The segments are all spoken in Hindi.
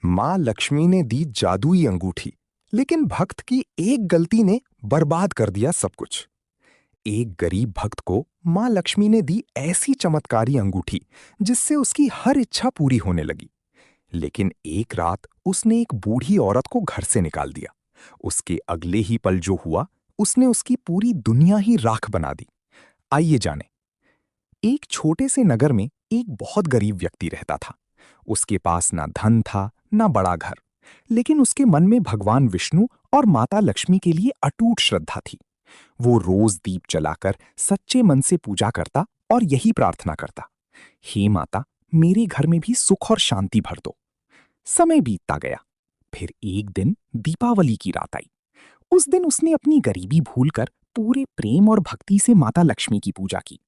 माँ लक्ष्मी ने दी जादुई अंगूठी, लेकिन भक्त की एक गलती ने बर्बाद कर दिया सब कुछ। एक गरीब भक्त को माँ लक्ष्मी ने दी ऐसी चमत्कारी अंगूठी जिससे उसकी हर इच्छा पूरी होने लगी। लेकिन एक रात उसने एक बूढ़ी औरत को घर से निकाल दिया। उसके अगले ही पल जो हुआ, उसने उसकी पूरी दुनिया ही राख बना दी। आइए जाने। एक छोटे से नगर में एक बहुत गरीब व्यक्ति रहता था। उसके पास ना धन था, ना बड़ा घर, लेकिन उसके मन में भगवान विष्णु और माता लक्ष्मी के लिए अटूट श्रद्धा थी। वो रोज दीप जलाकर सच्चे मन से पूजा करता और यही प्रार्थना करता, हे माता, मेरे घर में भी सुख और शांति भर दो। समय बीतता गया। फिर एक दिन दीपावली की रात आई। उस दिन उसने अपनी गरीबी भूलकर पूरे प्रेम और भक्ति से माता लक्ष्मी की पूजा की।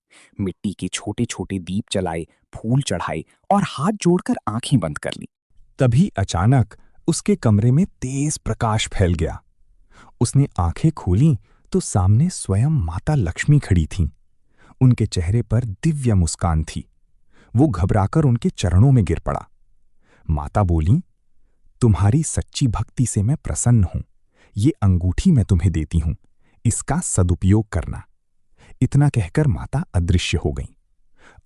मिट्टी के छोटे छोटे दीप जलाए, फूल चढ़ाए और हाथ जोड़कर आंखें बंद कर ली। तभी अचानक उसके कमरे में तेज प्रकाश फैल गया। उसने आंखें खोलीं तो सामने स्वयं माता लक्ष्मी खड़ी थीं। उनके चेहरे पर दिव्य मुस्कान थी। वो घबराकर उनके चरणों में गिर पड़ा। माता बोली, तुम्हारी सच्ची भक्ति से मैं प्रसन्न हूं। ये अंगूठी मैं तुम्हें देती हूं, इसका सदुपयोग करना। इतना कहकर माता अदृश्य हो गईं।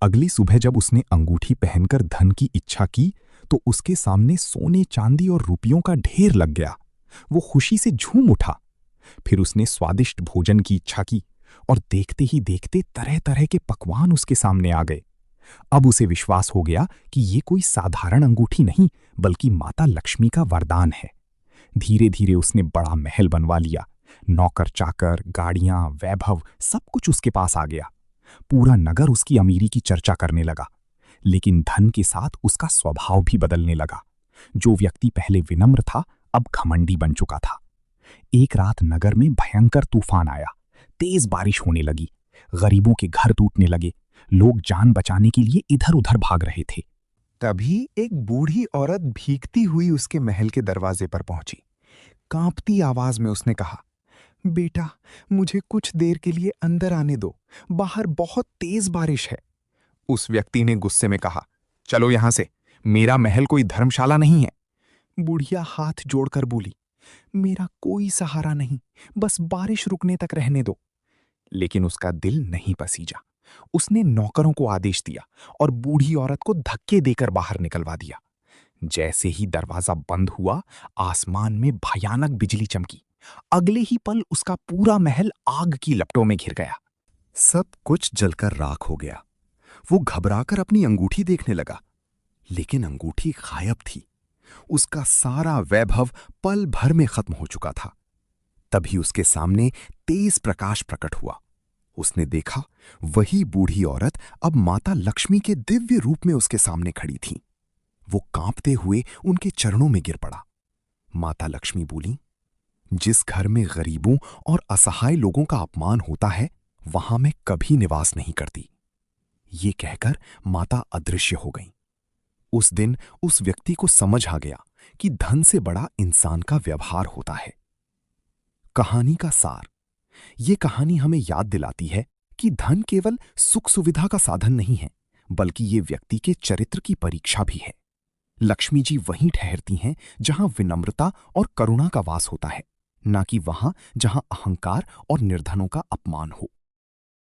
अगली सुबह जब उसने अंगूठी पहनकर धन की इच्छा की तो उसके सामने सोने, चांदी और रुपयों का ढेर लग गया। वो खुशी से झूम उठा। फिर उसने स्वादिष्ट भोजन की इच्छा की और देखते ही देखते तरह तरह के पकवान उसके सामने आ गए। अब उसे विश्वास हो गया कि ये कोई साधारण अंगूठी नहीं, बल्कि माता लक्ष्मी का वरदान है। धीरे धीरे उसने बड़ा महल बनवा लिया। नौकर चाकर, गाड़ियां, वैभव, सब कुछ उसके पास आ गया। पूरा नगर उसकी अमीरी की चर्चा करने लगा। लेकिन धन के साथ उसका स्वभाव भी बदलने लगा। जो व्यक्ति पहले विनम्र था, अब घमंडी बन चुका था। एक रात नगर में भयंकर तूफान आया। तेज बारिश होने लगी। गरीबों के घर टूटने लगे। लोग जान बचाने के लिए इधर उधर भाग रहे थे। तभी एक बूढ़ी औरत भीगती हुई उसके महल के दरवाजे पर पहुंची। कांपती आवाज में उसने कहा, बेटा, मुझे कुछ देर के लिए अंदर आने दो, बाहर बहुत तेज बारिश है। उस व्यक्ति ने गुस्से में कहा, चलो यहां से, मेरा महल कोई धर्मशाला नहीं है। बुढ़िया हाथ जोड़कर बोली, मेरा कोई सहारा नहीं, बस बारिश रुकने तक रहने दो। लेकिन उसका दिल नहीं पसीजा। उसने नौकरों को आदेश दिया और बूढ़ी औरत को धक्के देकर बाहर निकलवा दिया। जैसे ही दरवाजा बंद हुआ, आसमान में भयानक बिजली चमकी। अगले ही पल उसका पूरा महल आग की लपटों में घिर गया। सब कुछ जलकर राख हो गया। वो घबराकर अपनी अंगूठी देखने लगा, लेकिन अंगूठी गायब थी। उसका सारा वैभव पल भर में खत्म हो चुका था। तभी उसके सामने तेज प्रकाश प्रकट हुआ। उसने देखा, वही बूढ़ी औरत अब माता लक्ष्मी के दिव्य रूप में उसके सामने खड़ी थी। वो कांपते हुए उनके चरणों में गिर पड़ा। माता लक्ष्मी बोली, जिस घर में गरीबों और असहाय लोगों का अपमान होता है, वहां मैं कभी निवास नहीं करती। ये कहकर माता अदृश्य हो गईं। उस दिन उस व्यक्ति को समझ आ गया कि धन से बड़ा इंसान का व्यवहार होता है। कहानी का सार। ये कहानी हमें याद दिलाती है कि धन केवल सुख सुविधा का साधन नहीं है, बल्कि ये व्यक्ति के चरित्र की परीक्षा भी है। लक्ष्मी जी वहीं ठहरती हैं जहां विनम्रता और करुणा का वास होता है, ना कि वहां जहां अहंकार और निर्धनों का अपमान हो।